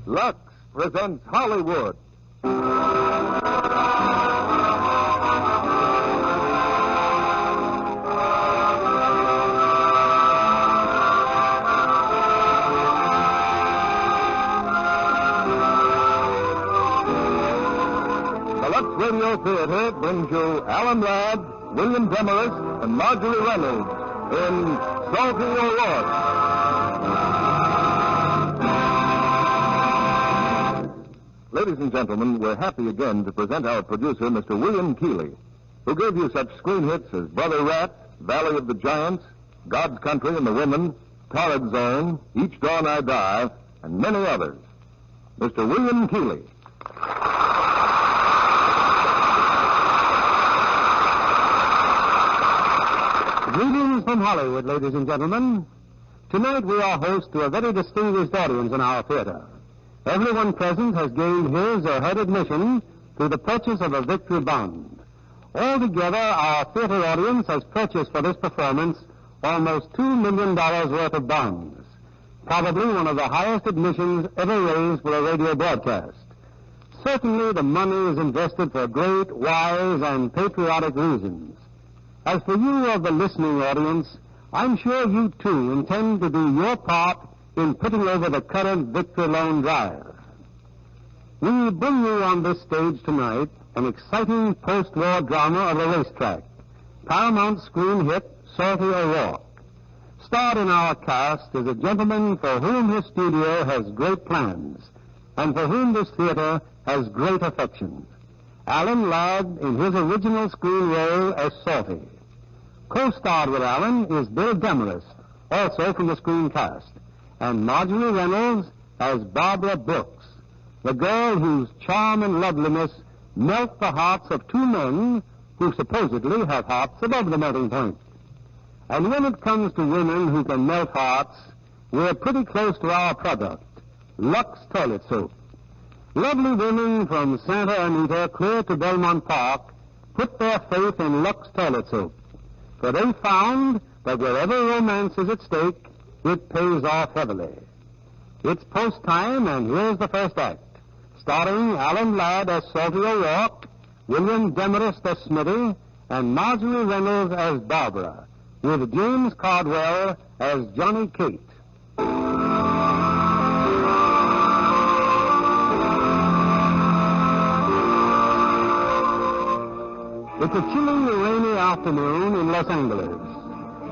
Lux presents Hollywood. The Lux Radio Theater brings you Alan Ladd, William Demarest, and Marjorie Reynolds in Salty O'Rourke. Ladies and gentlemen, we're happy again to present our producer, Mr. William Keighley, who gave you such screen hits as Brother Rat, Valley of the Giants, God's Country and the Women, Torrid Zone, Each Dawn I Die, and many others. Mr. William Keighley. Greetings from Hollywood, ladies and gentlemen. Tonight we are host to a very distinguished audience in our theater. Everyone present has gained his or her admission through the purchase of a victory bond. Altogether, our theater audience has purchased for this performance almost $2 million worth of bonds. Probably one of the highest admissions ever raised for a radio broadcast. Certainly the money is invested for great, wise, and patriotic reasons. As for you of the listening audience, I'm sure you too intend to do your part in putting over the current Victory Loan drive. We bring you on this stage tonight an exciting post-war drama of a racetrack, Paramount screen hit Salty O'Rourke. Starred in our cast is a gentleman for whom his studio has great plans and for whom this theater has great affection. Alan Ladd in his original screen role as Salty. Co-starred with Alan is Bill Demarest, also from the screen cast, and Marjorie Reynolds as Barbara Brooks, the girl whose charm and loveliness melt the hearts of two men who supposedly have hearts above the melting point. And when it comes to women who can melt hearts, we're pretty close to our product, Lux Toilet Soap. Lovely women from Santa Anita clear to Belmont Park put their faith in Lux Toilet Soap, for they found that wherever romance is at stake, it pays off heavily. It's post time, and here's the first act, starring Alan Ladd as Salty O'Rourke, William Demarest as Smitty, and Marjorie Reynolds as Barbara, with James Cardwell as Johnny Cate. It's a chilly, rainy afternoon in Los Angeles.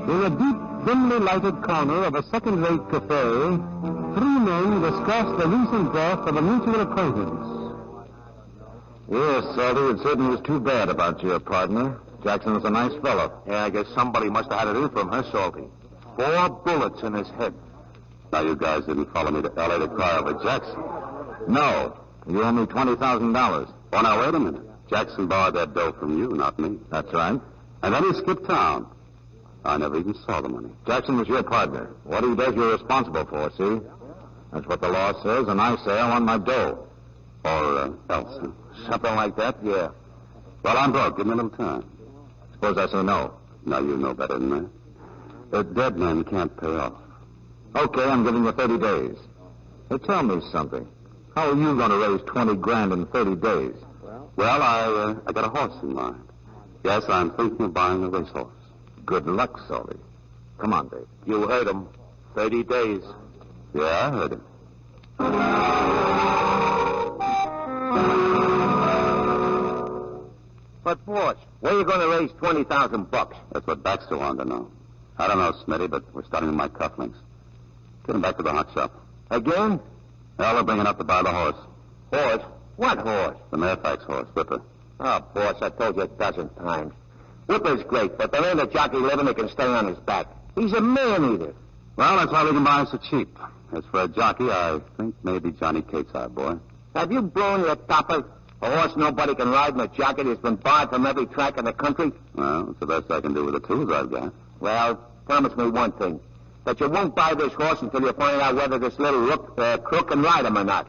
In a deep, dimly lighted corner of a second-rate cafe, three men discuss the recent death of a mutual acquaintance. Yes, Salty, it certainly was too bad about your partner. Jackson was a nice fellow. Yeah, I guess somebody must have had it in from her, Salty. 4 bullets in his head. Now, you guys didn't follow me to L.A. to cry over Jackson. No. You owe me $20,000. Oh, now, wait a minute. Jackson borrowed that dough from you, not me. That's right. And then he skipped town. I never even saw the money. Jackson was your partner. What he does, you're responsible for, see? That's what the law says, and I say I want my dough. Or else. Something like that, yeah. Well, I'm broke. Give me a little time. Suppose I say no. Now, you know better than that. A dead man can't pay off. Okay, I'm giving you 30 days. Hey, tell me something. How are you going to raise $20,000 in 30 days? Well, I got a horse in mind. Yes, I'm thinking of buying a racehorse. Good luck, Salty. Come on, Dave. You heard him. 30 days. Yeah, I heard him. But, boss, where are you going to raise $20,000? That's what Baxter wanted to know. I don't know, Smitty, but we're starting with my cufflinks. Get him back to the hot shop. Again? Well, we're bringing up to buy the horse. Horse? What horse? The Fairfax horse, Whipper. Oh, boss, I told you a dozen times. Whipper's great, but there ain't a jockey living that can stay on his back. He's a man-eater. Well, that's why we can buy him so cheap. As for a jockey, I think maybe Johnny Cate's our boy. Have you blown your topper? A horse nobody can ride and a jockey that's been barred from every track in the country? Well, it's the best I can do with the tools I've got. Well, promise me one thing. That you won't buy this horse until you find out whether this little crook can ride him or not.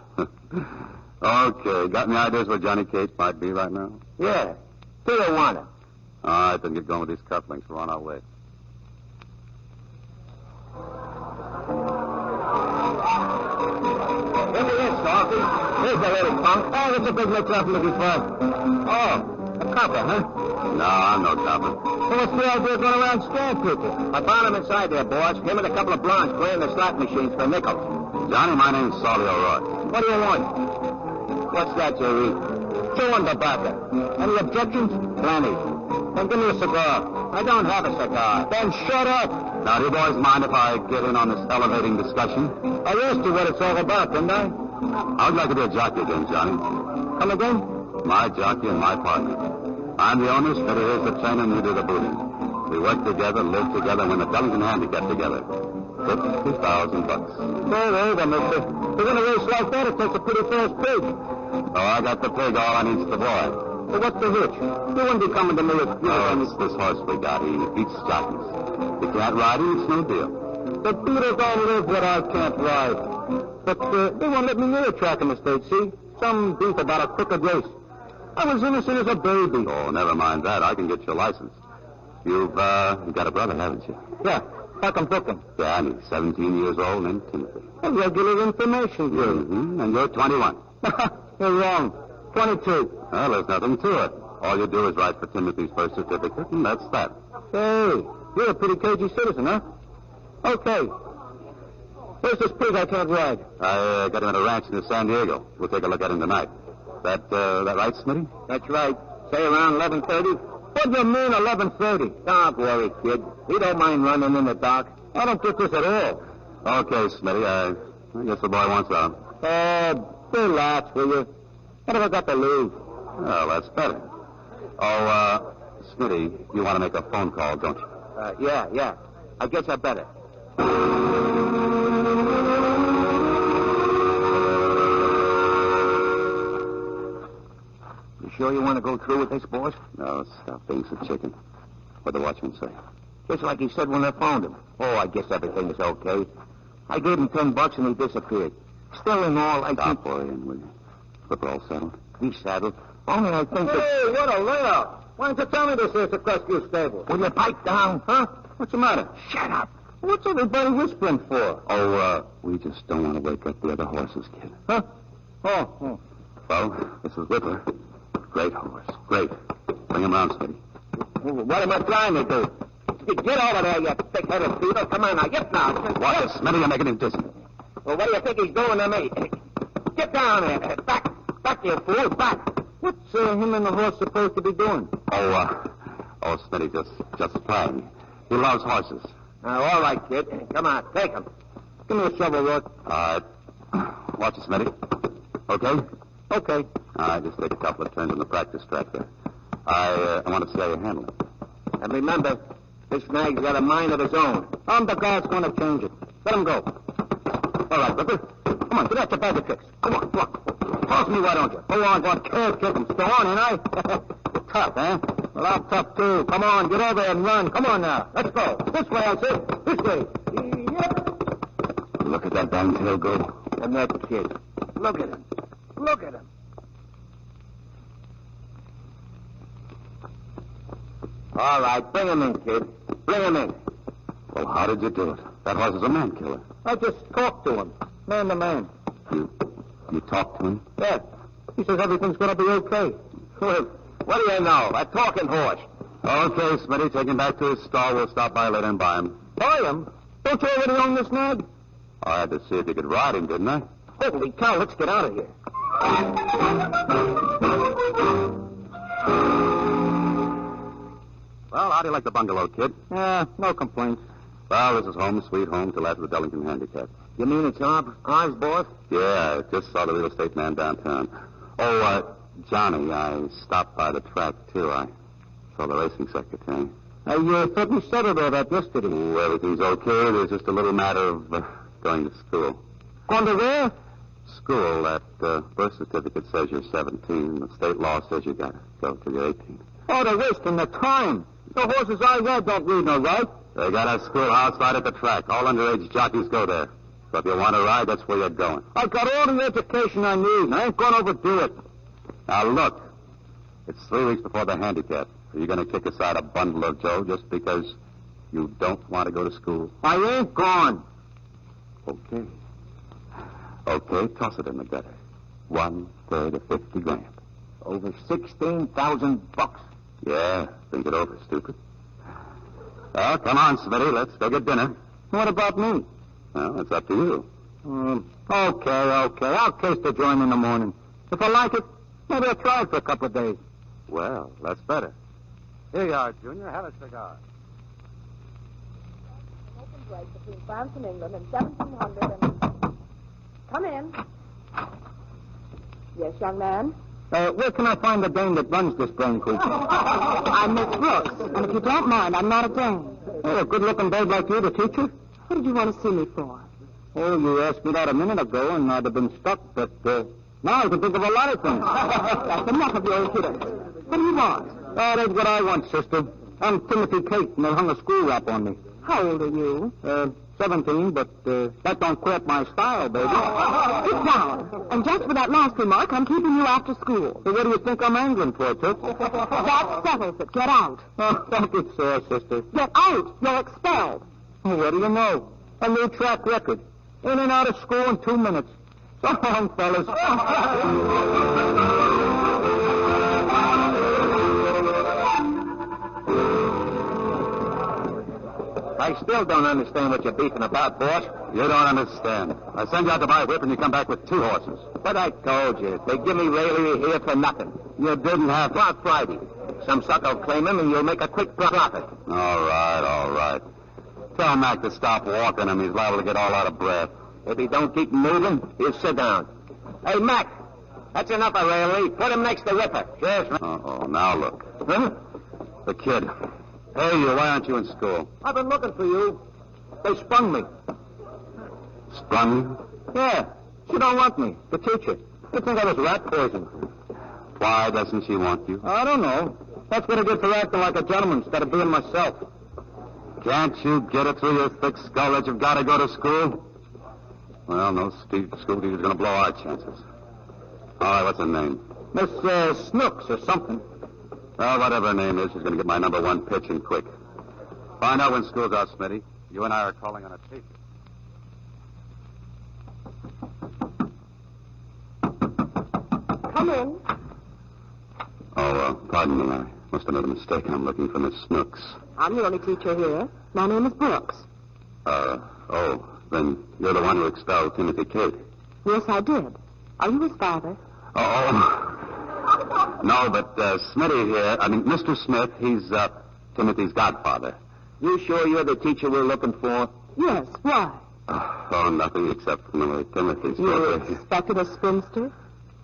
Okay. Got any ideas where Johnny Cate might be right now? Yeah. Tijuana. All right, then get going with these cufflinks. We're on our way. Here he is, Doc. Coffee? Here's the little punk. Oh, what's a big mix up looking for? Oh, a copper, huh? No, I'm no copper. So what's the idea of going around scaring people? I found him inside there, boss. Him and a couple of blondes playing the slot machines for nickels. Johnny, my name's Solly O'Roy. What do you want? What's that, Jerry? Chewing tobacco. Any objections? Plenty. Then give me a cigar. I don't have a cigar. Then shut up. Now, do you boys mind if I get in on this elevating discussion? I asked you what it's all about, didn't I? I would like to be a jockey again, Johnny. Come again? My jockey and my partner. I'm the owner, Smitty is the trainer, and you do the booting. We work together, live together, and win the Dullington Handicap together. $50,000. Go over, mister. To win a race like that, it takes a pretty fast pig. Oh, I got the pig. All I need's the boy. So what's the hitch? You wouldn't be coming to me if you It's this horse we got. He beats jockeys. You can't ride him, it's no deal. The beaters don't live what I can't ride. But they won't let me near a track in the state, see? Some beef about a crooked race. I was innocent as a baby. Oh, never mind that. I can get your license. You've got a brother, haven't you? Yeah, like I'm booking. Yeah, and he's 17 years old and Timothy. A regular information bureau. Mm-hmm. And you're 21. You're wrong. 22. Well, there's nothing to it. All you do is write for Timothy's birth certificate, and that's that. Hey, you're a pretty cagey citizen, huh? Okay. Where's this pig I can't ride? I got him at a ranch near San Diego. We'll take a look at him tonight. That right, Smitty? That's right. Say around 11:30. What do you mean 11:30? Don't worry, kid. We don't mind running in the dark. I don't get this at all. Okay, Smitty. I guess the boy wants out. Relax, will you? What have I got to lose? Well, that's better. Oh, Smitty, you want to make a phone call, don't you? Yeah. I guess I better. You sure you want to go through with this, boss? No, stop being so chicken. What'd the watchman say? Just like he said when I found him. Oh, I guess everything is okay. I gave him $10 and he disappeared. Still in all, I Stop, boy, and will you? Flipper all settled? He's saddled. Only I think Hey, what a layout. Why don't you tell me this is the Crestview stable? Will you pipe down? Huh? What's the matter? Shut up. What's everybody whispering for? Oh, we just don't want to wake up the other horses, kid. Huh? Oh. Well, this is Whipper. Great horse. Great. Bring him round, Smitty. What am I trying to do? Get over there, you thick-headed beetle. Come on now, get now. What is Smitty? You're making him dizzy. Well, what do you think he's doing to me? Get down there. Back, you fool, back. What's him and the horse supposed to be doing? Oh, Smitty, just playing. He loves horses. All right, kid. Come on, take him. Give me a shovel, Rook. All right. Watch it, Smitty. Okay? Okay. All right, just take a couple of turns on the practice track there. I want to see how you handle it. And remember, this nag's got a mind of his own. I'm the guy that's going to change it. Let him go. All right, Ripper. Come on, get out your bag of tricks. Come on. Toss me, why don't you? Go on, go kick him. Still on, ain't I? You're tough, huh? Well, I'm tough, too. Come on, get over and run. Come on now. Let's go. This way, I say. This way. Look at that dang tail go. And that kid. Look at him. Look at him. All right, bring him in, kid. Bring him in. Well, how did you do it? That horse is a man killer. I just talked to him. Man to man. You talked to him? Yeah. He says everything's going to be okay. What do you know? A talking horse. Okay, Smitty, take him back to his stall. We'll stop by later and buy him. Buy him? Don't you already own this nag? I had to see if you could ride him, didn't I? Holy cow, let's get out of here. Well, how do you like the bungalow, kid? Yeah, no complaints. Well, this is home, sweet home, till after the Dullington Handicap. You mean it's ours, boss? Yeah, I just saw the real estate man downtown. Oh, Johnny, I stopped by the track, too. I saw the racing secretary. I thought we settled all that yesterday. Oh, everything's okay. There's just a little matter of going to school. Going to where? School. That birth certificate says you're 17. The state law says you got to go till you're 18. Oh, they're wasting the time. The horses I ride don't read no right. They got a schoolhouse right at the track. All underage jockeys go there. So if you want to ride, that's where you're going. I've got all the education I need, and I ain't going to overdo it. Now, look. It's 3 weeks before the handicap. Are you going to kick aside a bundle of Joe just because you don't want to go to school? I ain't gone. Okay. Okay, toss it in the gutter. 1/3 of $50,000. Over $16,000. Yeah, think it over, stupid. Well, come on, Smitty. Let's go get dinner. What about me? Well, it's up to you. Okay. I'll taste the joint in the morning. If I like it, maybe I'll try it for a couple of days. Well, that's better. Here you are, Junior. Have a cigar. Open break between France and England in 1700 and... Come in. Yes, young man? Where can I find the dame that runs this brain creature? I'm Miss Brooks, and if you don't mind, I'm not a dame. Oh, a good-looking babe like you, the teacher? What did you want to see me for? Oh, you asked me that a minute ago, and I'd have been stuck, but now I can think of a lot of things. That's enough of your impudence. What do you want? Oh, that's what I want, sister. I'm Timothy Kate, and they hung a screw wrap on me. How old are you? 17, but that don't cramp my style, baby. Sit down. And just for that last remark, I'm keeping you after school. So what do you think I'm angling for, Toots? That settles it. Get out. Oh, don't get sore, sister. Get out. You're expelled. Oh, what do you know? A new track record. In and out of school in 2 minutes. So long, fellas. I still don't understand what you're beefing about, boss. You don't understand. I send you out to buy a whip, and you come back with 2 horses. But I told you, they give me raillery here for nothing. You didn't have... Well, Friday. Some sucker will claim him, and you'll make a quick profit. All right. Tell Mac to stop walking him. He's liable to get all out of breath. If he don't keep moving, he'll sit down. Hey, Mac, that's enough of raillery. Put him next to Whipper. Yes, Uh-oh, now look. Huh? The kid. Hey, you, why aren't you in school? I've been looking for you. They sprung me. Sprung you? Yeah. She don't want me. The teacher. They think I was rat poison. Why doesn't she want you? I don't know. That's what I did for acting like a gentleman instead of being myself. Can't you get it through your thick skull that you've got to go to school? Well, no school teacher's going to blow our chances. All right, what's her name? Miss Snooks or something. Well, whatever her name is, she's going to get my number 1 pitch and quick. Find out when school's out, Smitty. You and I are calling on a tape. Come in. Oh, pardon me. I must have made a mistake. I'm looking for Miss Snooks. I'm the only teacher here. My name is Brooks. Then you're the one who expelled Timothy Kate. Yes, I did. Are you his father? No, but Smitty here, Mr. Smith, he's Timothy's godfather. You sure you're the teacher we're looking for? Yes. Why? Nothing except from the way Timothy's You expected a spinster?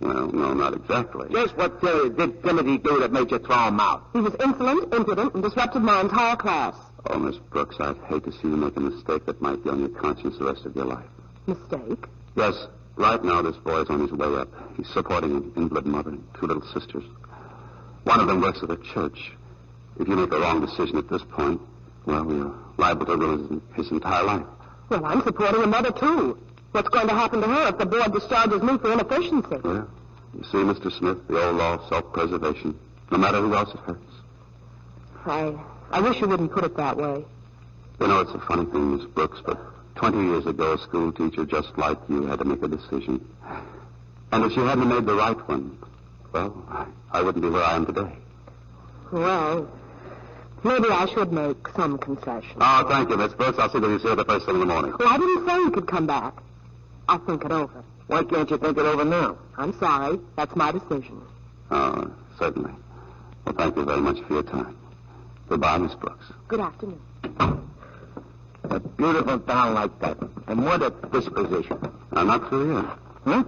Well, no, not exactly. Just what did Timothy do that made you throw him out? He was insolent, impudent, and disrupted my entire class. Oh, Miss Brooks, I'd hate to see you make a mistake that might be on your conscience the rest of your life. Mistake? Yes. Right now, this boy's on his way up. He's supporting an invalid mother and 2 little sisters. One of them works at a church. If you make a wrong decision at this point, well, you're liable to ruin his entire life. Well, I'm supporting a mother, too. What's going to happen to her if the board discharges me for inefficiency? Well, you see, Mr. Smith, the old law, self-preservation, no matter who else it hurts. I wish you wouldn't put it that way. You know, it's a funny thing, Miss Brooks, but 20 years ago, a school teacher just like you had to make a decision. And if she hadn't made the right one, well, I wouldn't be where I am today. Well, maybe I should make some concessions. Oh, thank you, Miss Brooks. I'll see that you see her the first thing in the morning. Well, I didn't say you could come back. I'll think it over. Why can't you think it over now? I'm sorry. That's my decision. Oh, certainly. Well, thank you very much for your time. Goodbye, Miss Brooks. Good afternoon. A beautiful town like that. And what a disposition. I'm not through yet. Huh?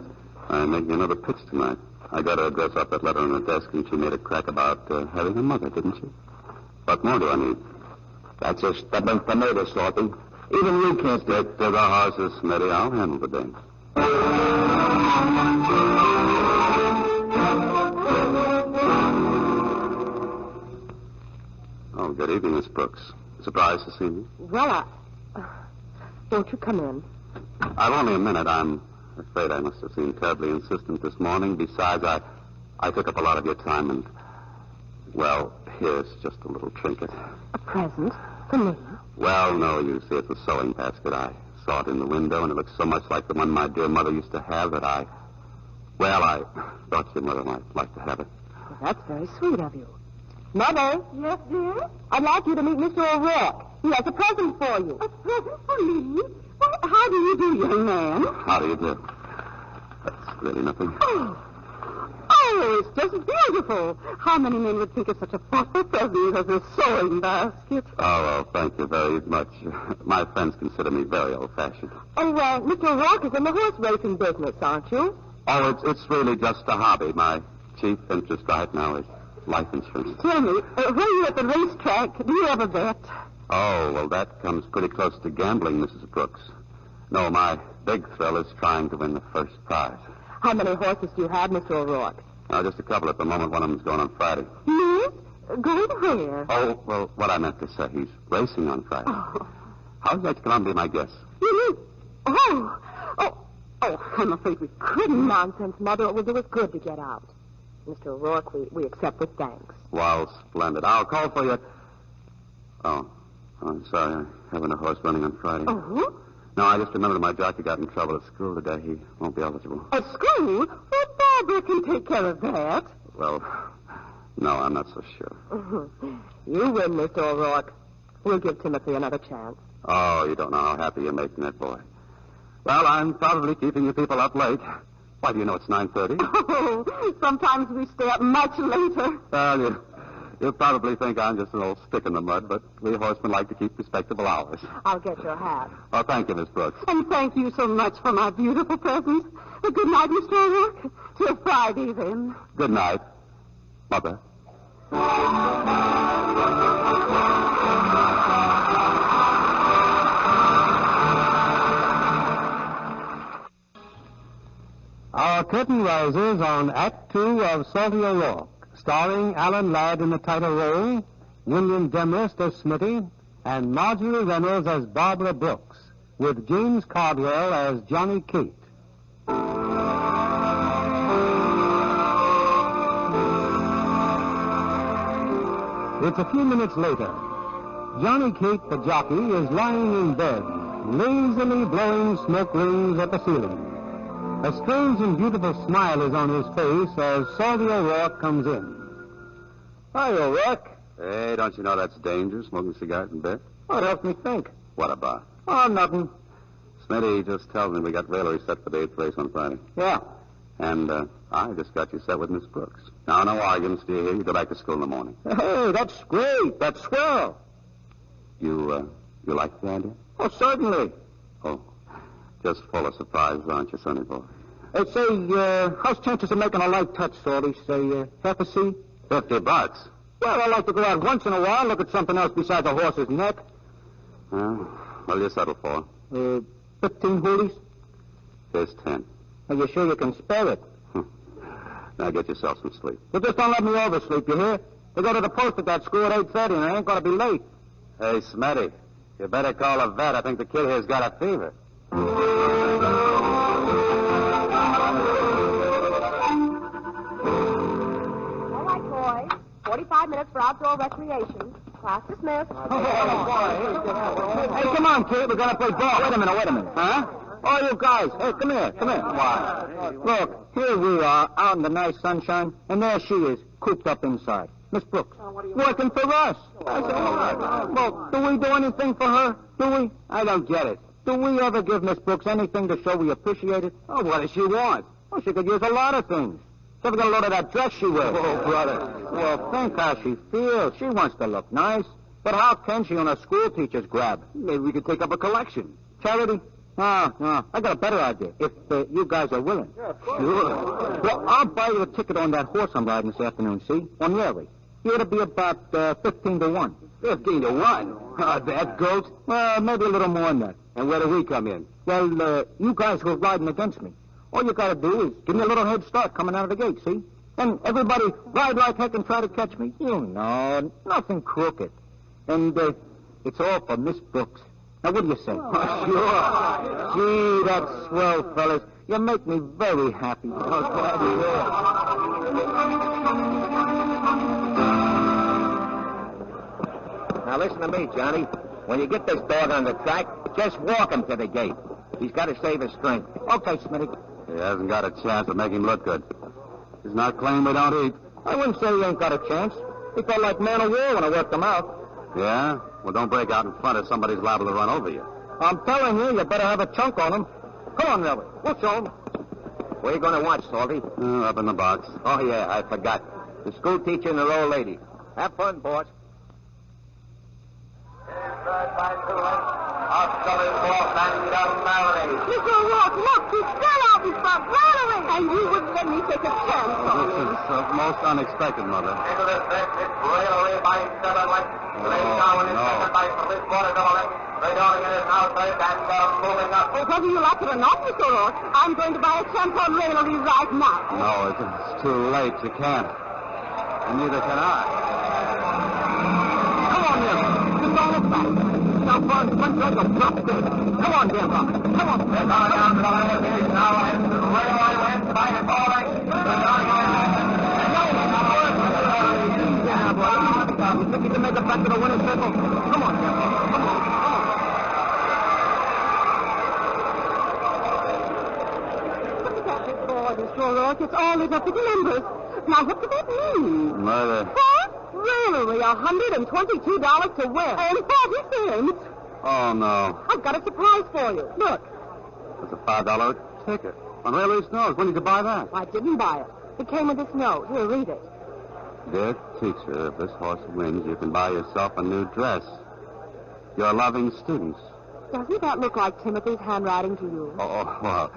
I'm making another pitch tonight. I got her address off that letter on her desk, and she made a crack about having a mother, didn't she? What more do I need? That's a stubborn tomato, Salty. Even you can't Stick to the horses, Smitty. I'll handle the dame. Oh, good evening, Miss Brooks. Surprised to see me? Well, Won't you come in? I've only a minute. I'm afraid I must have seemed terribly insistent this morning. Besides, I took up a lot of your time and, well, here's just a little trinket. A present? For me? Well, no, you see, it's a sewing basket. I saw it in the window, and it looks so much like the one my dear mother used to have that Well, I thought your mother might like to have it. Well, that's very sweet of you. Mother? Yes, dear? I'd like you to meet Mr. O'Rourke. He has a present for you. A present for me? Well, how do you do, young man? How do you do? That's really nothing. Oh, it's just beautiful. How many men would think of such a thoughtful present as a sewing basket? Oh, well, thank you very much. My friends consider me very old-fashioned. And, Mr. O'Rourke is in the horse racing business, aren't you? Oh, it's really just a hobby. My chief interest right now is life insurance. Tell me, when you're at the racetrack, do you ever bet? Oh, well, that comes pretty close to gambling, Mrs. Brooks. No, my big thrill is trying to win the first prize. How many horses do you have, Mr. O'Rourke? Just a couple at the moment. One of them's going on Friday. Yes? Going where? Oh, well, what I meant to say, he's racing on Friday. Oh. How's that Columbia, my guess? You mean... Oh, I'm afraid we couldn't. Nonsense, Mother. It will do us good to get out. Mr. O'Rourke, we accept with thanks. Well, splendid. I'll call for you. Oh, I'm sorry. I haven't a horse running on Friday. Oh? No, I just remembered my jockey got in trouble at school today. He won't be eligible. At school? Well, Barbara can take care of that. Well, no, I'm not so sure. You win, Mr. O'Rourke. We'll give Timothy another chance. Oh, you don't know how happy you're making that boy. Well, I'm probably keeping you people up late. Why, do you know it's 9:30? Oh, sometimes we stay up much later. Well, you probably think I'm just an old stick in the mud, but we horsemen like to keep respectable hours. I'll get your hat. Oh, thank you, Miss Brooks. And thank you so much for my beautiful present. Good night, Mr. O'Rourke. Till Friday, then. Good night, Mother. Our curtain rises on Act 2 of Salty O'Rourke, starring Alan Ladd in the title role, William Demarest as Smitty, and Marjorie Reynolds as Barbara Brooks, with James Cardwell as Johnny Cate. It's a few minutes later. Johnny Cate, the jockey, is lying in bed, lazily blowing smoke rings at the ceiling. A strange and beautiful smile is on his face as Salty O'Rourke comes in. Hi, O'Rourke. Hey, don't you know that's dangerous, smoking cigars in bed? What helped me think? What about? Oh, nothing. Smitty just tells me we got raillery set for the 8th race on Friday. Yeah. And I just got you set with Miss Brooks. Now, no arguments, do you hear? You go back to school in the morning. Hey, that's great. That's swell. You like the idea? Oh, certainly. Oh, just full of surprises, aren't you, sonny boy? Hey, say, how's chances of making a light touch, Salty? Say, half a C? $50. Well, I like to go out once in a while, look at something else besides a horse's neck. What do you settle for? 15 hoolies. Here's 10. Are you sure you can spare it? Now get yourself some sleep. Well, just don't let me oversleep, you hear? They go to the post at that school at 8:30, and I ain't going to be late. Hey, Smitty, you better call a vet. I think the kid here's got a fever. All right, boys. 45 minutes for outdoor recreation. Class dismissed. Hey, come on, kid. We're going to play ball. Wait a minute. Huh? Oh, you guys. Hey, come here. Why? Look, here we are, out in the nice sunshine, and there she is, cooped up inside. Miss Brooks, working for us. I said, well, do we do anything for her? Do we? I don't get it. Do we ever give Miss Brooks anything to show we appreciate it? Oh, what does she want? Well, she could use a lot of things. She ever got a load of that dress she wears? Oh, brother. Well, think how she feels. She wants to look nice. But how can she on a school teacher's grab? Maybe we could take up a collection. Charity? No. I got a better idea. If you guys are willing. Yeah, sure. Well, I'll buy you a ticket on that horse I'm riding this afternoon, see? On Raleigh. It ought to be about 15 to 1. 15 to 1? That goat? Well, maybe a little more than that. And where do we come in? Well, you guys who are riding against me. All you got to do is give me a little head start coming out of the gate, see? Then everybody ride like heck and try to catch me. You know, nothing crooked. And it's all for Miss Brooks. Now, what do you say? Oh, sure. Gee, that's swell, fellas. You make me very happy. Now, listen to me, Johnny. When you get this dog on the track, just walk him to the gate. He's got to save his strength. Okay, Smitty. He hasn't got a chance to make him look good. He's not claiming we don't eat. I wouldn't say he ain't got a chance. He felt like man of war when I worked him out. Yeah? Well, don't break out in front if somebody's liable to run over you. I'm telling you, you better have a chunk on him. Come on, Nellie. We'll show him. Where you going to watch, Salty? Up in the box. Oh, yeah, I forgot. The school teacher and her old lady. Have fun, boss. Mr. O'Rourke, look, he's still out in front, rallying. And you wouldn't let me take a chance on This him. is most unexpected, Mother. Well, whether you like it or not, Mr. O'Rourke, I'm going to buy a tampon raillery right now. No, it's too late. You can't. And neither can I. Come on, Nellie. Just don't look back. Now, Bud, punch like a drop stick. Come on, dear Bob. Come on. They're going down to the railway now, and the railway went by the falling. You think you can make it back to the winner's circle? Come on, dear Bob. Come on. Look at that big board, Mr. O'Rourke. It's all lit up with numbers. Now, what could that mean? Mother. What? Raillery, $122 to win. And 40 cents. Oh, no. I've got a surprise for you. Look. It's a $5 ticket. On Railway Snows. When did you buy that? I didn't buy it. It came with this note. Here, read it. Dear teacher, if this horse wins, you can buy yourself a new dress. Your loving students. Doesn't that look like Timothy's handwriting to you? Oh, well,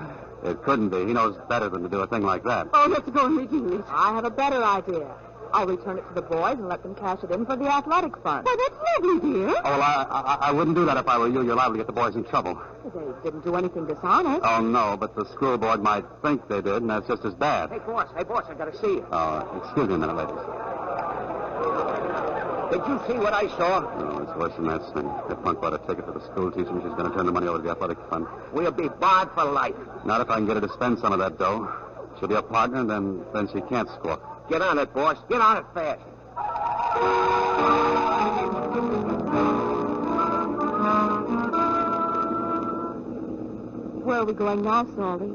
it couldn't be. He knows better than to do a thing like that. Oh, let's go and redeem it. I have a better idea. I'll return it to the boys and let them cash it in for the athletic fund. Why, that's lovely, dear. Oh, well, I wouldn't do that if I were you. You're liable to get the boys in trouble. They didn't do anything dishonest. Oh, no, but the school board might think they did, and that's just as bad. Hey, boss, I got to see you. Oh, excuse me a minute, ladies. Did you see what I saw? No, it's worse than that, Smitty. That punk bought a ticket for the school teacher, and she's going to turn the money over to the athletic fund. We'll be barred for life. Not if I can get her to spend some of that dough. She'll be a partner, and then she can't squawk. Get on it, boss. Get on it fast. Where are we going now, Salty?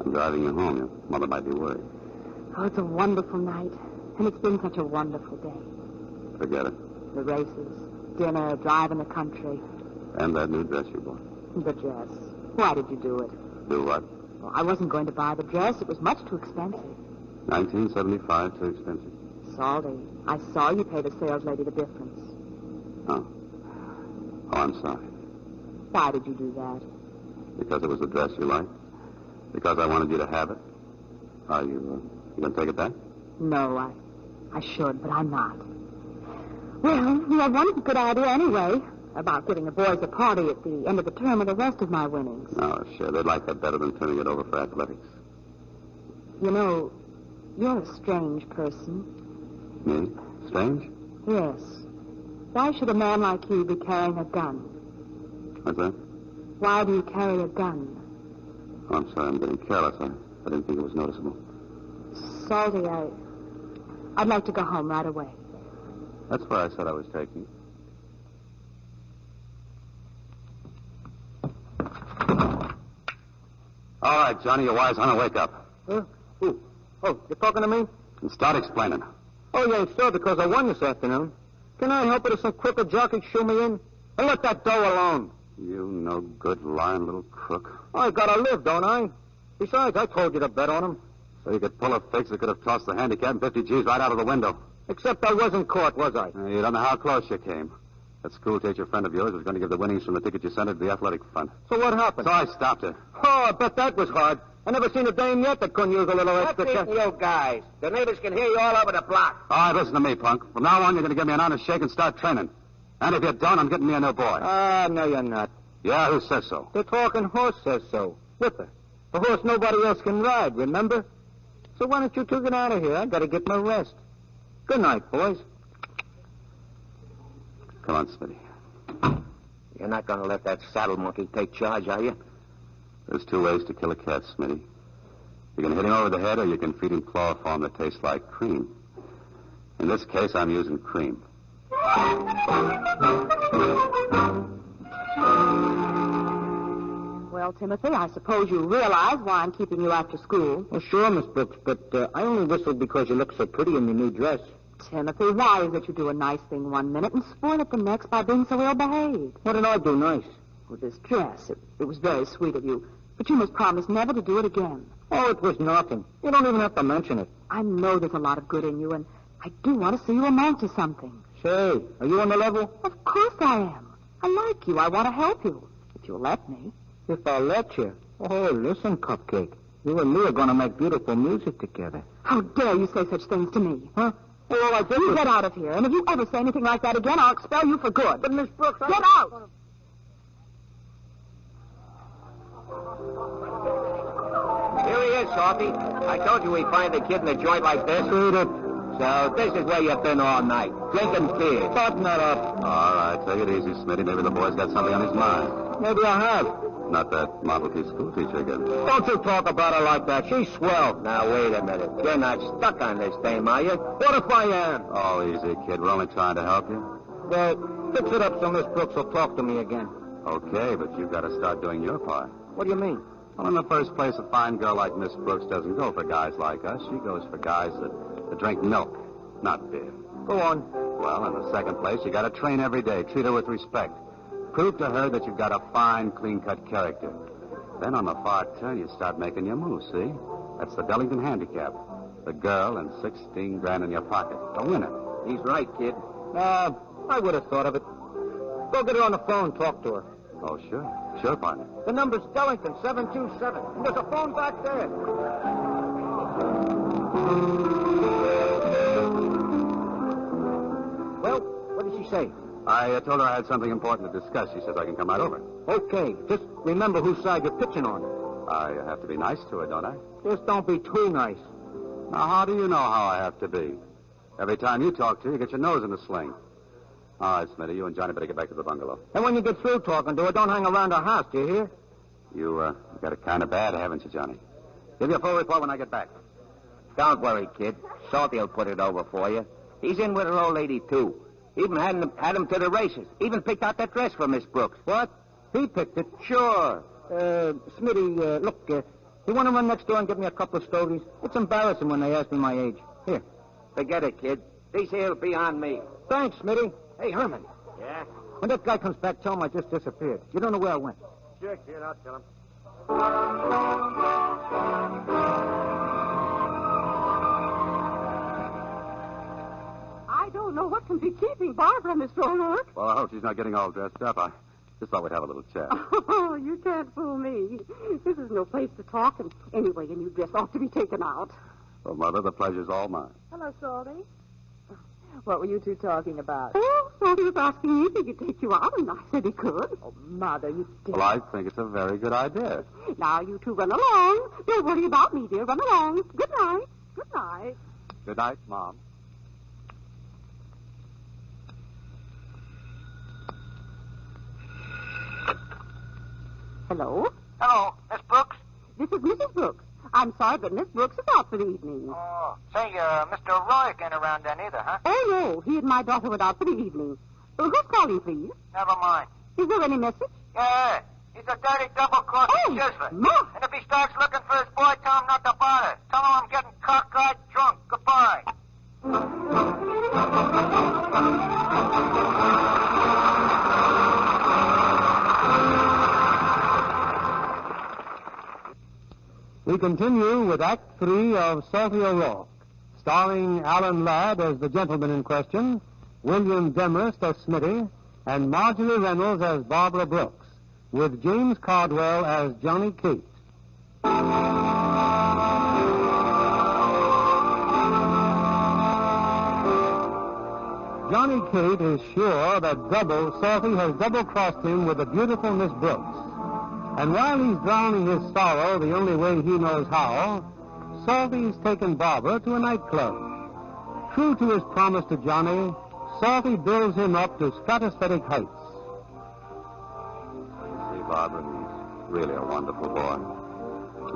I'm driving you home. Your mother might be worried. Oh, it's a wonderful night. And it's been such a wonderful day. Forget it. The races, dinner, drive in the country. And that new dress you bought. The dress. Why did you do it? Do what? Well, I wasn't going to buy the dress. It was much too expensive. $19.75, too expensive. Salty, I saw you pay the sales lady the difference. Oh. Oh, I'm sorry. Why did you do that? Because it was the dress you liked? Because I wanted you to have it? Are you going to take it back? No, I should, but I'm not. Well, you have one good idea anyway, about giving the boys a party at the end of the term with the rest of my winnings. Oh, sure. They'd like that better than turning it over for athletics. You know, you're a strange person. Me? Strange? Yes. Why should a man like you be carrying a gun? What's that? Why do you carry a gun? Oh, I'm sorry. I'm getting careless. I didn't think it was noticeable. Salty, I'd like to go home right away. That's where I said I was taking. All right, Johnny, your wise hunter, wake up. Huh? Who? Oh, you're talking to me? And start explaining. Oh, yeah, sure, because I won this afternoon. Can I help it if some crooked jockey shoe me in? And let that dough alone. You no good lying little crook. I gotta live, don't I? Besides, I told you to bet on him. So you could pull a fix that could have tossed the handicap and 50 G's right out of the window. Except I wasn't caught, was I? You don't know how close you came. That school teacher friend of yours was going to give the winnings from the ticket you sent her to the athletic fund. So what happened? So I stopped her. Oh, I bet that was hard. I never seen a dame yet that couldn't use a little extra cash. You guys. The neighbors can hear you all over the block. All right, listen to me, punk. From now on, you're going to give me an honest shake and start training. And if you don't, I'm getting me a new boy. No, you're not. Yeah, who says so? The talking horse says so. Whipper. A horse nobody else can ride, remember? So why don't you two get out of here? I gotta get my rest. Good night, boys. Come on, Smitty. You're not going to let that saddle monkey take charge, are you? There's two ways to kill a cat, Smitty. You can hit him over the head, or you can feed him chloroform that tastes like cream. In this case, I'm using cream. Well, Well, Timothy, I suppose you realize why I'm keeping you after school. Well, sure, Miss Brooks, but I only whistled because you look so pretty in your new dress. Timothy, why is it you do a nice thing one minute and spoil it the next by being so ill-behaved? What did I do nice? With this dress, it was very sweet of you, but you must promise never to do it again. Oh, it was nothing. You don't even have to mention it. I know there's a lot of good in you, and I do want to see you amount to something. Say, are you on the level? Of course I am. I like you. I want to help you, if you'll let me. If I'll let you. Oh, listen, Cupcake. You and me are going to make beautiful music together. How dare you say such things to me? Huh? Well, all I did You was... get out of here, and if you ever say anything like that again, I'll expel you for good. But, Miss Brooks, Get out! Here he is, Softy. I told you we'd find the kid in a joint like this. Read it. So this is where you've been all night, drinking beer. Button that up. All right, take it easy, Smitty. Maybe the boy's got something on his mind. Maybe I have. Not that Model T school teacher again. Don't you talk about her like that. She's swell. Now, wait a minute. You're not stuck on this dame, are you? What if I am? Oh, easy, kid. We're only trying to help you. Well, fix it up so Miss Brooks will talk to me again. Okay, but you've got to start doing your part. What do you mean? Well, in the first place, a fine girl like Miss Brooks doesn't go for guys like us. She goes for guys that drink milk, not beer. Go on. Well, in the second place, you got to train every day. Treat her with respect. Prove to her that you've got a fine, clean-cut character. Then on the far turn, you start making your moves, see? That's the Dellington handicap. The girl and 16 grand in your pocket. The winner. He's right, kid. I would have thought of it. Go get her on the phone and talk to her. Oh, sure. Sure, partner. The number's Dellington, 727. And there's a phone back there. Well, what did she say? I told her I had something important to discuss. She says I can come right over. Okay, just remember whose side you're pitching on. I have to be nice to her, don't I? Just don't be too nice. Now, how do you know how I have to be? Every time you talk to her, you get your nose in a sling. All right, Smitty, you and Johnny better get back to the bungalow. And when you get through talking to her, don't hang around her house, do you hear? You got it kind of bad, haven't you, Johnny? Give you a full report when I get back. Don't worry, kid. Salty will put it over for you. He's in with her old lady, too. Even had him to the races. Even picked out that dress for Miss Brooks. What? He picked it. Sure. Smitty, look, you want to run next door and get me a couple of stogies? It's embarrassing when they ask me my age. Here. Forget it, kid. These here'll be on me. Thanks, Smitty. Hey, Herman. Yeah? When that guy comes back, tell him I just disappeared. You don't know where I went. Sure, kid. I'll tell him. I don't know what can be keeping Barbara, Mr. O'Rourke. Well, I hope she's not getting all dressed up. I just thought we'd have a little chat. Oh, you can't fool me. This is no place to talk, and anyway, a new dress ought to be taken out. Well, Mother, the pleasure's all mine. Hello, Salty. What were you two talking about? Oh, Salty was asking me if he could take you out, and I said he could. Oh, Mother, you did. Well, I think it's a very good idea. Now, you two run along. Don't worry about me, dear. Run along. Good night. Good night. Good night, Mom. Hello? Hello, Miss Brooks? This is Mrs. Brooks. I'm sorry, but Miss Brooks is out for the evening. Oh, say, Mr. O'Rourke ain't around then either, huh? Oh, no. He and my daughter went out for the evening. Who's calling, please? Never mind. Is there any message? Yeah, he's a dirty double-crossing Oh, chiseler. Ma! And if he starts looking for his boy, tell him not to bother. Tell him I'm getting cockeyed drunk. Goodbye. We continue with Act 3 of Salty O'Rourke, starring Alan Ladd as the gentleman in question, William Demarest as Smitty, and Marjorie Reynolds as Barbara Brooks, with James Cardwell as Johnny Cate. Johnny Cate is sure that Salty has double-crossed him with the beautiful Miss Brooks. And while he's drowning his sorrow the only way he knows how, Salty's taken Barbara to a nightclub. True to his promise to Johnny, Salty builds him up to stratospheric heights. See, Barbara, he's really a wonderful boy.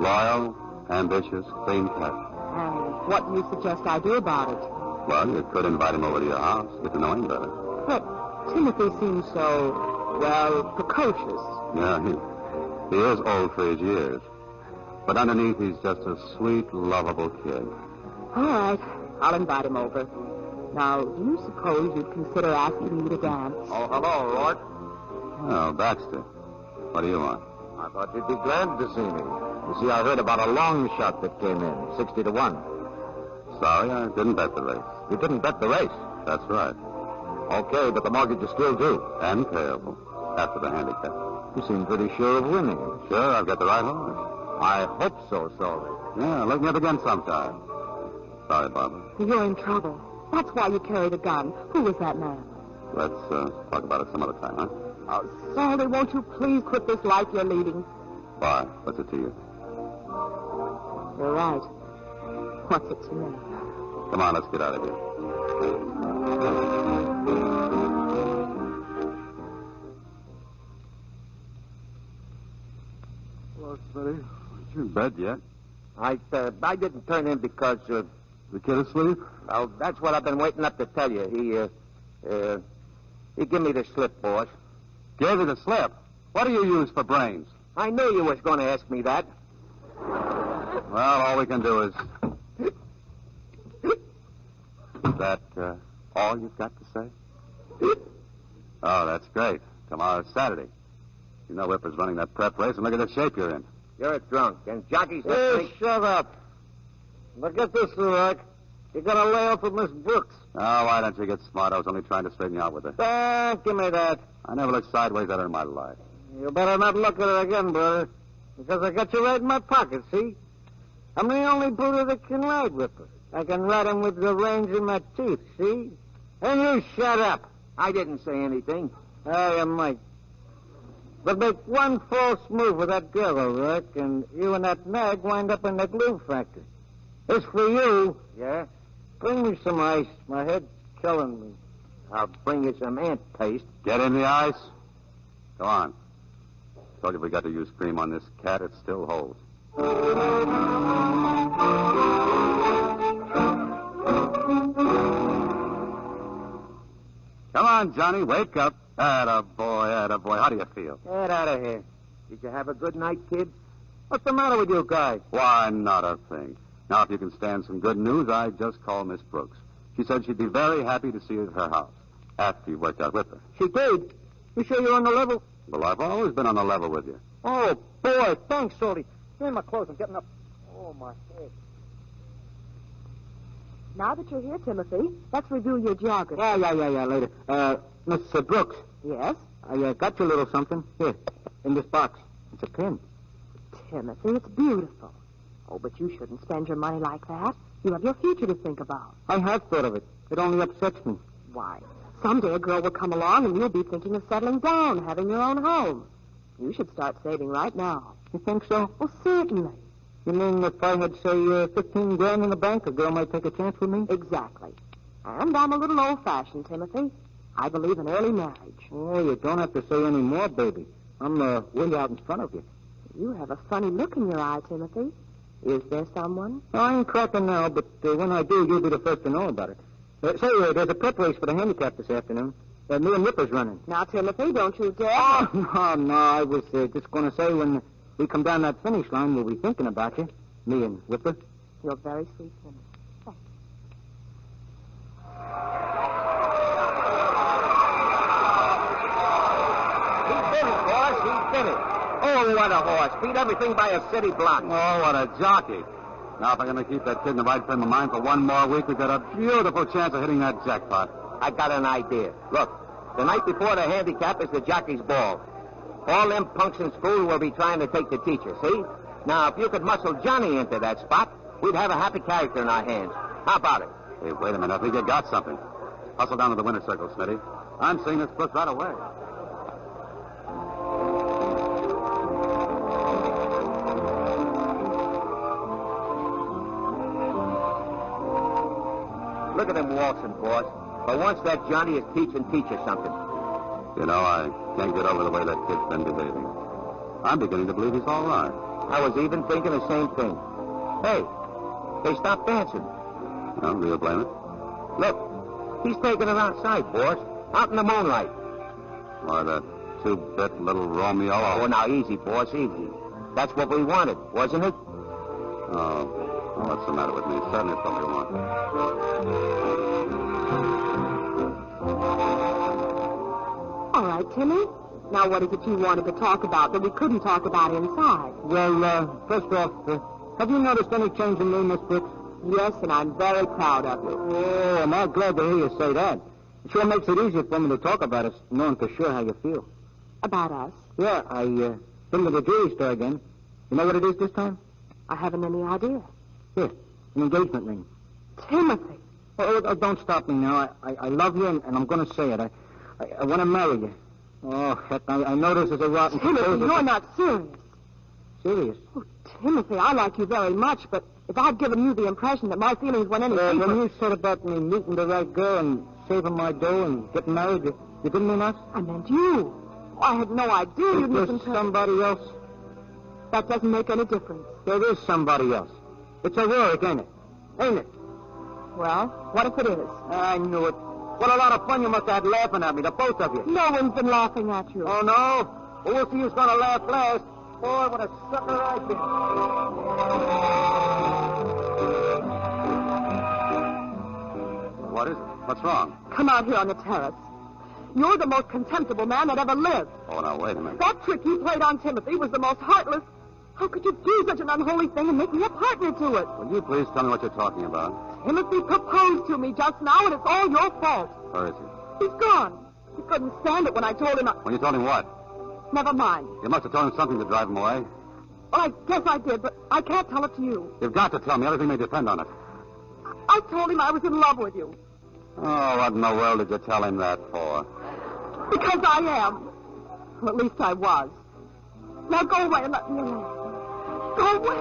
Loyal, ambitious, clean-cut. And what do you suggest I do about it? Well, you could invite him over to your house, get to know him better. But Timothy seems so, well, precocious. Yeah, He is old for his years. But underneath, he's just a sweet, lovable kid. All right. I'll invite him over. Now, do you suppose you'd consider asking me to dance? Oh, hello, Rort. Oh, Baxter. What do you want? I thought you'd be glad to see me. You see, I heard about a long shot that came in, 60 to 1. Sorry, I didn't bet the race. You didn't bet the race. That's right. Okay, but the mortgage is still due. And payable. After the handicap. You seem pretty sure of winning. Sure, I've got the right horse. I hope so, Salty. Yeah, look me up again sometime. Sorry, Barbara. You're in trouble. That's why you carried a gun. Who was that man? Let's talk about it some other time, huh? Oh, Salty, won't you please quit this life you're leading? Why? What's it to you? You're right. What's it to me? Come on, let's get out of here. Hello, Smitty. Aren't you in bed yet? I didn't turn in because, The kid asleep? well, that's what I've been waiting up to tell you. He gave me the slip, boss. Gave you the slip. What do you use for brains? I knew you was going to ask me that. Well, all we can do is... Is that all you've got to say? Oh, that's great. Tomorrow's Saturday. You know Whipper's running that prep race, and look at the shape you're in. You're a drunk, and jockeys... Hey, shut up. Look at this, Rourke. You got a layoff with Miss Brooks. Oh, why don't you get smart? I was only trying to straighten you out with her. Give me that. I never looked sideways at her in my life. You better not look at her again, brother. Because I got you right in my pocket, see? I'm the only brother that can ride with her. I can ride him with the reins in my teeth, see? And you shut up. I didn't say anything. Oh, you might. But make one false move with that girl, Rourke, and you and that nag wind up in that glue factory. It's for you. Yeah? Bring me some ice. My head's killing me. I'll bring you some ant paste. Get in the ice. Go on. Told you we got to use cream on this cat. It still holds. Come on, Johnny. Wake up. Attaboy, attaboy. How do you feel? Get out of here. Did you have a good night, kid? What's the matter with you guys? Why, not a thing. Now, if you can stand some good news, I just called Miss Brooks. She said she'd be very happy to see you at her house after you worked out with her. She did. You sure you're on the level? Well, I've always been on the level with you. Oh, boy. Thanks, Salty. Give me my clothes. I'm getting up. Oh, my head. Now that you're here, Timothy, let's review your geography. Yeah, later. Miss Brooks, Yes? I got you a little something. Here, in this box. It's a pin. Timothy, it's beautiful. Oh, but you shouldn't spend your money like that. You have your future to think about. I have thought of it. It only upsets me. Why? Someday a girl will come along and you'll be thinking of settling down, having your own home. You should start saving right now. You think so? Well, certainly. You mean if I had, say, 15 grand in the bank, a girl might take a chance with me? Exactly. And I'm a little old-fashioned, Timothy. I believe in early marriage. Oh, you don't have to say any more, baby. I'm way out in front of you. You have a funny look in your eye, Timothy. Is there someone? I ain't cracking now, but when I do, you'll be the first to know about it. There's a prep race for the handicap this afternoon. Me and Whipper's running. Now, Timothy, don't you dare. Oh, no, I was just going to say when we come down that finish line, we'll be thinking about you. Me and Whipper. You're very sweet, Timothy. Thank He did it, boss. He did it. Oh, what a horse. Beat everything by a city block. Oh, what a jockey. Now, if I'm going to keep that kid in the right frame of mind for one more week, we've got a beautiful chance of hitting that jackpot. I got an idea. Look, the night before the handicap is the jockey's ball. All them punks in school will be trying to take the teacher, see? Now, if you could muscle Johnny into that spot, we'd have a happy character in our hands. How about it? Hey, wait a minute. I think you got something. Hustle down to the winner's circle, Smitty. I'm seeing this Brooks right away. Look at him waltzing, boss. For once, that Johnny is teaching teacher something. You know, I can't get over the way that kid's been behaving. I'm beginning to believe he's all right. I was even thinking the same thing. Hey, they stopped dancing. Well, do you blame it? Look, he's taking it outside, boss. Out in the moonlight. Why, that two-bit little Romeo. Oh, now, easy, boss, easy. That's what we wanted, wasn't it? Oh, what's the matter with me? Certainly it's what we want. All right, Timmy. Now, what is it you wanted to talk about that we couldn't talk about inside? Well, first off, have you noticed any change in me, Miss Brooks? Yes, and I'm very proud of you. Oh, I'm all glad to hear you say that. It sure makes it easier for me to talk about it, knowing for sure how you feel. About us? Yeah, been to the jewelry store again. You know what it is this time? I haven't any idea. Here, an engagement ring. Timothy. Oh, don't stop me now. I love you, and I'm going to say it. I want to marry you. Oh, heck, I know this is a rotten... Timothy, you're not serious. Serious? Oh, Timothy, I like you very much, but if I'd given you the impression that my feelings went any deeper... When you said about me meeting the right girl and saving my dough and getting married, you didn't mean us? I meant you. I had no idea you'd listen to... somebody else? That doesn't make any difference. There is somebody else. It's O'Rourke, ain't it? Ain't it? Well, what if it is? I knew it. What a lot of fun you must have had laughing at me, the both of you. No one's been laughing at you. Oh, no? Well, we'll see who's going to laugh last. Boy, what a sucker I've been. What is it? What's wrong? Come out here on the terrace. You're the most contemptible man that ever lived. Oh, now, wait a minute. That trick you played on Timothy was the most heartless. How could you do such an unholy thing and make me a partner to it? Will you please tell me what you're talking about? Timothy proposed to me just now, and it's all your fault. Where is he? He's gone. He couldn't stand it when I told him... When you told him what? Never mind. You must have told him something to drive him away. Well, I guess I did, but I can't tell it to you. You've got to tell me. Everything may depend on it. I told him I was in love with you. Oh, what in the world did you tell him that for? Because I am. Or at least I was. Now go away and let me alone. Go away.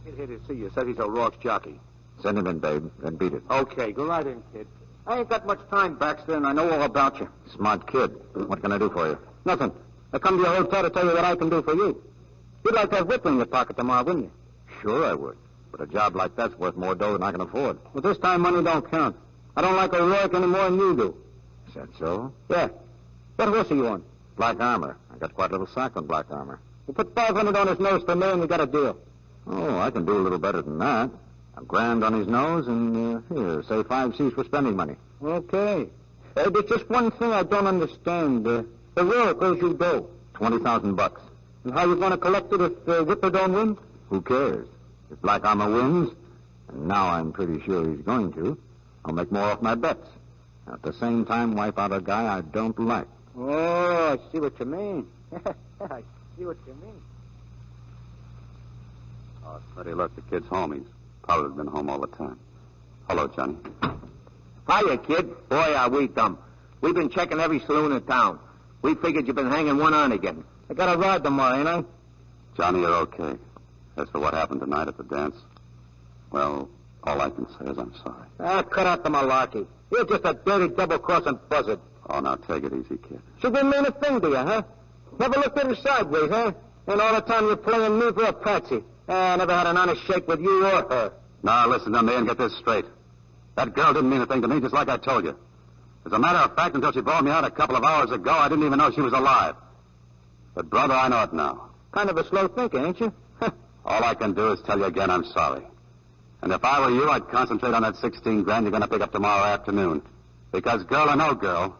Kid here to see you. Says he's O'Rourke's jockey. Send him in, babe, and beat it. Okay, go right in, kid. I ain't got much time, Baxter, and I know all about you. Smart kid. What can I do for you? Nothing. I come to your hotel to tell you what I can do for you. You'd like to have whip in your pocket tomorrow, wouldn't you? Sure I would. But a job like that's worth more dough than I can afford. Well, this time money don't count. I don't like O'Rourke any more than you do. Is that so? Yeah. What horse are you on? Black armor. I got quite a little sack on black armor. You put 500 on his nose for me and you got a deal. Oh, I can do a little better than that. $1,000 on his nose and, here, say 5 C's for spending money. Okay. There's just one thing I don't understand. O'Rourke owes you dough. $20,000. And how you going to collect it if Whipper don't win? Who cares? If Black Armor wins, and now I'm pretty sure he's going to, I'll make more off my bets. At the same time, wipe out a guy I don't like. Oh, I see what you mean. I see what you mean. Oh, Freddie, look, the kid's home. He's probably been home all the time. Hello, Johnny. Hiya, kid. Boy, are we dumb. We've been checking every saloon in town. We figured you've been hanging one on again. I got a ride tomorrow, ain't I? Johnny, you're okay. As for what happened tonight at the dance, well, all I can say is I'm sorry. Cut out the malarkey. You're just a dirty double-crossing buzzard. Oh, now take it easy, kid. She didn't mean a thing to you, huh? Never looked at her sideways, huh? And all the time you're playing me for a patsy. I never had an honest shake with you or her. Now, listen to me and get this straight. That girl didn't mean a thing to me, just like I told you. As a matter of fact, until she brought me out a couple of hours ago, I didn't even know she was alive. But, brother, I know it now. Kind of a slow thinker, ain't you? All I can do is tell you again I'm sorry. And if I were you, I'd concentrate on that $16,000 you're going to pick up tomorrow afternoon. Because, girl or no girl,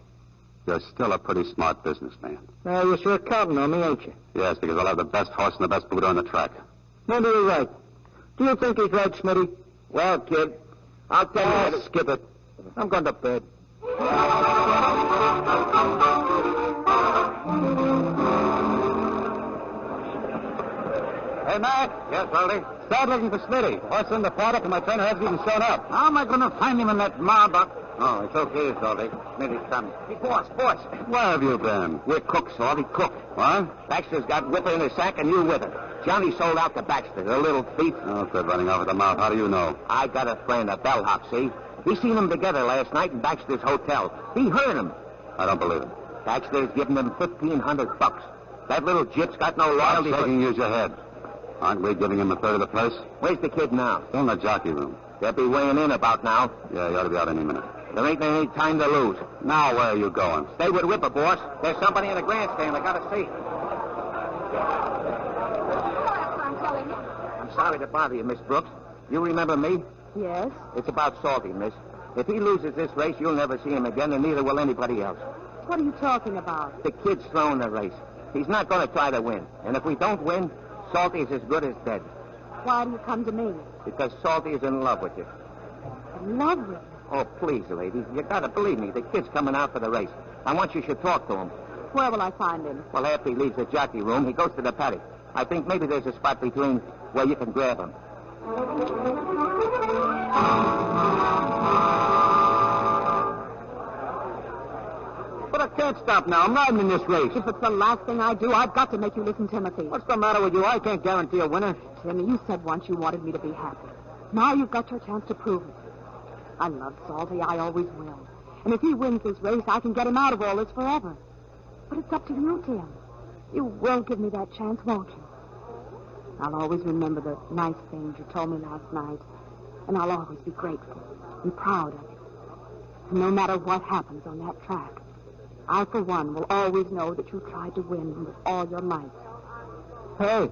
you're still a pretty smart businessman. You're sure counting on me, ain't you? Yes, because I'll have the best horse and the best boot on the track. Maybe you're right. Do you think he's right, Smitty? Well, kid, I'll tell you... Skip it. I'm going to bed. Hey, Mac. Yes, Baldy? Start looking for Smitty. Horse in the paddock and my trainer hasn't even shown up. How am I going to find him in that marbuck? Oh, it's okay, Salty. Smitty's coming. Hey, boss. Where have you been? We're cooks, Salty, cook. What? Baxter's got Whipper in his sack and you with her. Johnny sold out to Baxter, the little thief. Oh, quit running off at the mouth. How do you know? I got a friend, a bellhop, see? He seen them together last night in Baxter's hotel. He heard them. I don't believe it. Baxter's giving them $1,500. That little gyp's got no Stop loyalty. shaking, use your head. Aren't we giving him a third of the place? Where's the kid now? Still in the jockey room. They'll be weighing in about now. Yeah, he ought to be out any minute. There ain't any time to lose. Now, where are you going? Stay with Whipper, boss. There's somebody in the grandstand I gotta see. I'm sorry to bother you, Miss Brooks. You remember me? Yes? It's about Salty, miss. If he loses this race, you'll never see him again, and neither will anybody else. What are you talking about? The kid's throwing the race. He's not going to try to win. And if we don't win, Salty is as good as dead. Why do you come to me? Because Salty is in love with you. In love with me? Oh, please, lady. You got to believe me. The kid's coming out for the race. I want you should talk to him. Where will I find him? Well, after he leaves the jockey room, he goes to the paddock. I think maybe there's a spot between where you can grab him. But I can't stop now. I'm riding in this race. If it's the last thing I do, I've got to make you listen, Timothy. What's the matter with you? I can't guarantee a winner. Timmy, you said once you wanted me to be happy. Now you've got your chance to prove it. I love Salty. I always will. And if he wins this race, I can get him out of all this forever. But it's up to you, Tim. You will give me that chance, won't you? I'll always remember the nice things you told me last night. And I'll always be grateful and proud of you. And no matter what happens on that track, I, for one, will always know that you tried to win with all your might. Hey,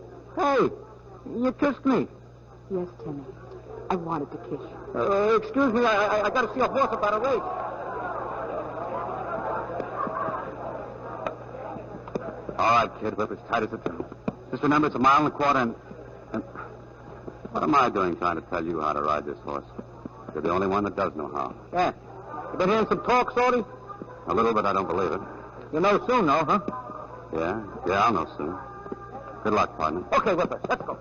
you kissed me. Yes, Timmy. I wanted to kiss you. Excuse me, I got to see a horse about a race. All right, kid. Whip as tight as a drum. Just remember, it's 1.25 miles and... What am I doing trying to tell you how to ride this horse? You're the only one that does know how. Yeah. You been hearing some talk, Salty? A little, but I don't believe it. You know soon, though, huh? Yeah, I'll know soon. Good luck, partner. Okay, Whipper, let's go.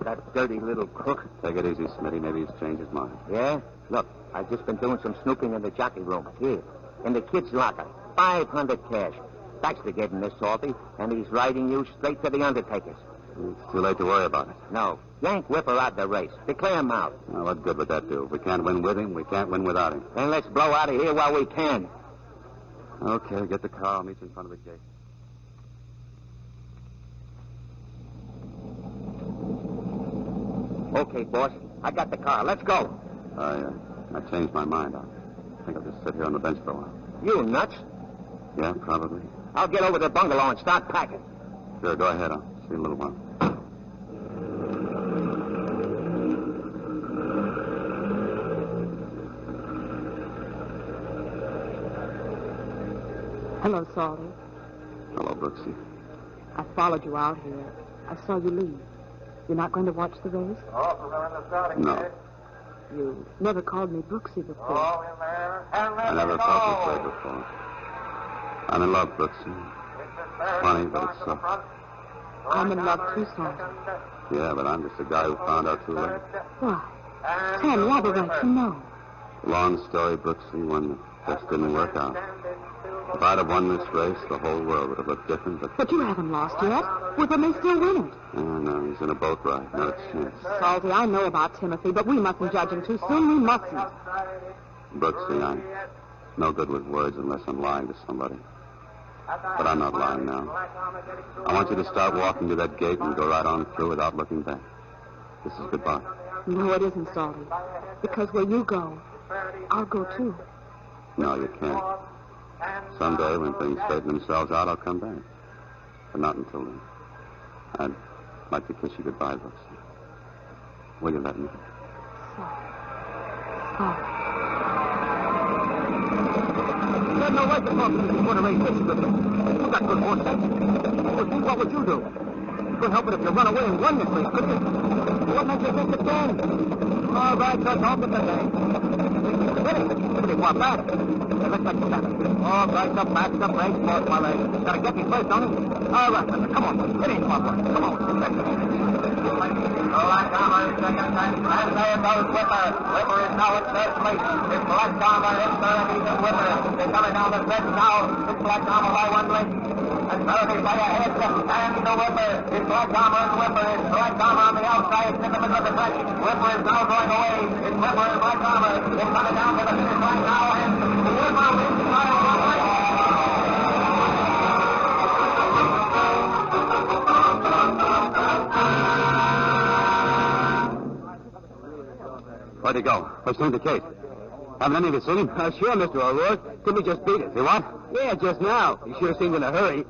That dirty little crook. Take it easy, Smitty. Maybe he's changed his mind. Yeah? Look, I've just been doing some snooping in the jockey room. Here. In the kid's locker. 500 cash. Baxter gave him this, Salty, and he's riding you straight to the Undertaker's. It's too late to worry about it. No. Yank Whipper out the race. Declare him out. Well, what good would that do? If we can't win with him, we can't win without him. Then let's blow out of here while we can. Okay, get the car. I'll meet you in front of the gate. Okay, boss. I got the car. Let's go. I changed my mind. I think I'll just sit here on the bench for a while. You nuts? Yeah, probably. I'll get over to the bungalow and start packing. Sure, go ahead. I'll see you in a little while. Hello, Salty. Hello, Brooksy. I followed you out here. I saw you leave. You're not going to watch the race? No. You never called me Brooksy before. I never felt this way before. I'm in love, Brooksy. Funny, but it's so. I'm in love too, Salty. Yeah, but I'm just a guy who found out too late. Why? Tell me, I've a right to know. Long story, Brooksy, one that just didn't work out. If I'd have won this race, the whole world would have looked different, but... But you haven't lost yet. Whipper may still win it. Oh, no, he's in a boat ride. Not a chance. Salty, I know about Timothy, but we mustn't judge him too soon. We mustn't. Brooksy, I'm no good with words unless I'm lying to somebody. But I'm not lying now. I want you to start walking to that gate and go right on through without looking back. This is goodbye. No, it isn't, Salty. Because where you go, I'll go too. No, you can't. Someday, when things straighten themselves out, I'll come back. But not until then. I'd like to kiss you goodbye, Brooksy. Will you let me? Salty. You had no right to talk to me before the race. Listen to me. You got good horse sense. What would you do? You couldn't help it if you run away and won this race, could you? What makes you think you can? All right, just off with the day. Somebody walk back. Let's take the back. All right, the back, the race, boss, my leg. Gotta get me first, don't you? All right, come on. It ain't far away. Come on. Black Armor in second, and there goes Whipper. Whipper is now in third place. It's Black Armor in third, he's a Whipper. They're coming down the stretch now. It's Black Armor by 1 length. And Faraday by a head, and the Whipper. It's Black Armor and Whipper. It's Black Armor on the outside. It's in the middle of the track. Whipper is now going away. It's Whipper and Black Armor. It's coming down to the finish line now, and Whipper wins by 1 length. Where'd he go? What's to indicate? Haven't any of you seen him? Sure, Mr. O'Rourke. Timmy just beat us. See what? Yeah, just now. He sure seemed in a hurry.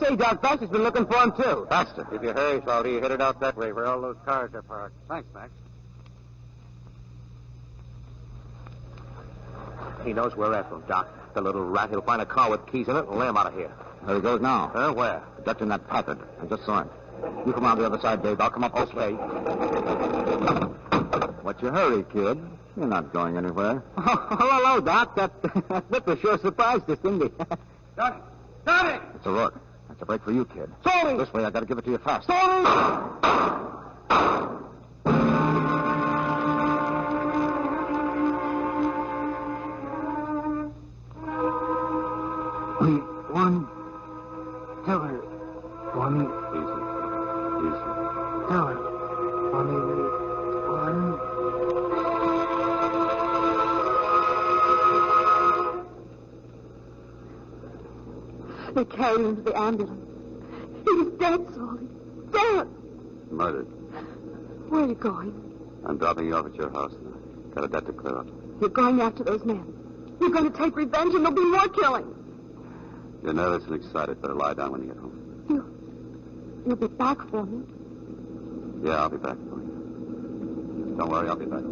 Say, Doc, Baxter's been looking for him, too. Baxter. If you hurry, Salty, hit it out that way where all those cars are parked. Thanks, Max. He knows we're after him, Doc. The little rat, he'll find a car with keys in it and lay him out of here. There he goes now. Where? Ducked in that Packard. I just saw him. You come around the other side, Dave. I'll come up this way. What's your hurry, kid? You're not going anywhere. Oh, hello, Doc. That Flipper sure surprised us, didn't he? Got it! Got it! It's a rook. That's a break for you, kid. Salty! This way, I gotta give it to you fast. We won. Tell her. One. Easy. Tell her. Only we won. They carried him to the ambulance. He's dead, Salty. Dead. Murdered. Where are you going? I'm dropping you off at your house. Got a debt to clear up. You're going after those men. You're going to take revenge, and there'll be more killing. You're nervous and excited. Better lie down when you get home. You'll be back for me. Yeah, I'll be back for you. Don't worry, I'll be back.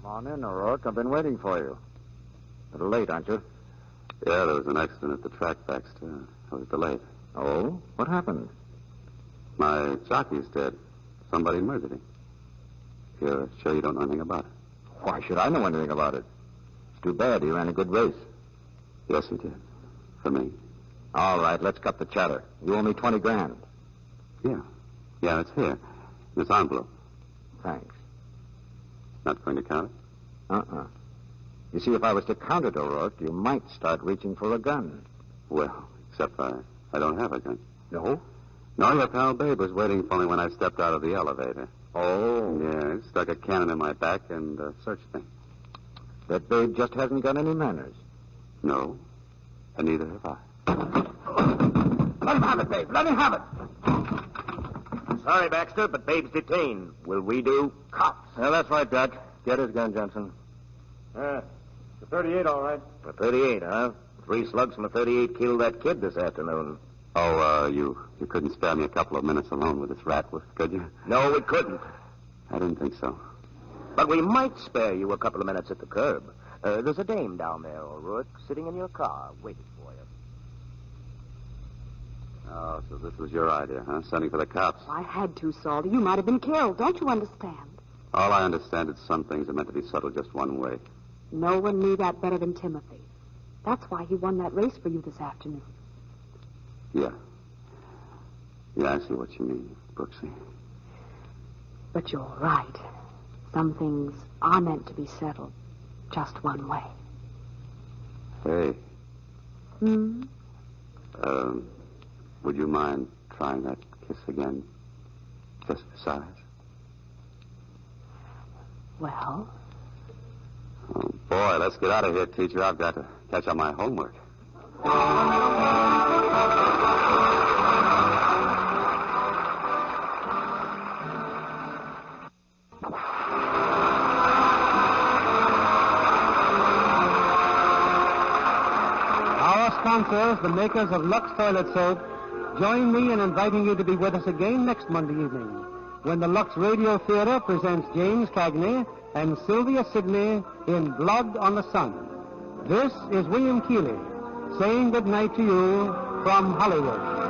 Come on in, O'Rourke. I've been waiting for you. A little late, aren't you? Yeah, there was an accident at the track, Baxter. I was delayed. Oh? What happened? My jockey's dead. Somebody murdered him. You're sure you don't know anything about it? Why should I know anything about it? It's too bad. He ran a good race. Yes, he did. For me. All right, let's cut the chatter. You owe me 20 grand. Yeah. Yeah, it's here. This envelope. Thanks. Not going to count it? You see, if I was to count it, O'Rourke, you might start reaching for a gun. Well, except I don't have a gun. No? No, your pal Babe was waiting for me when I stepped out of the elevator. Oh. Yeah, he stuck a cannon in my back and searched me. That Babe just hasn't got any manners. No, and neither have I. Let him have it, Babe. Let him have it. Sorry, Baxter, but Babe's detained. Will we do? Cops. Yeah, that's right, Doc. Get his gun, Johnson. The 38, all right. A 38, huh? 3 slugs from a 38 killed that kid this afternoon. Oh, you couldn't spare me a couple of minutes alone with this rat, could you? No, we couldn't. I didn't think so. But we might spare you a couple of minutes at the curb. There's a dame down there, O'Rourke, sitting in your car, waiting for you. Oh, so this was your idea, huh? Sending for the cops. I had to, Salty. You might have been killed. Don't you understand? All I understand is some things are meant to be settled just one way. No one knew that better than Timothy. That's why he won that race for you this afternoon. Yeah. Yeah, I see what you mean, Brooksy. But you're right. Some things are meant to be settled just one way. Hey, Hmm? would you mind trying that kiss again? Just for size? Well, Oh, boy, let's get out of here, teacher. I've got to catch up my homework. Our sponsors, the makers of Lux Toilet Soap, join me in inviting you to be with us again next Monday evening when the Lux Radio Theater presents James Cagney and Sylvia Sidney in Blood on the Sun. This is William Keighley saying good night to you from Hollywood.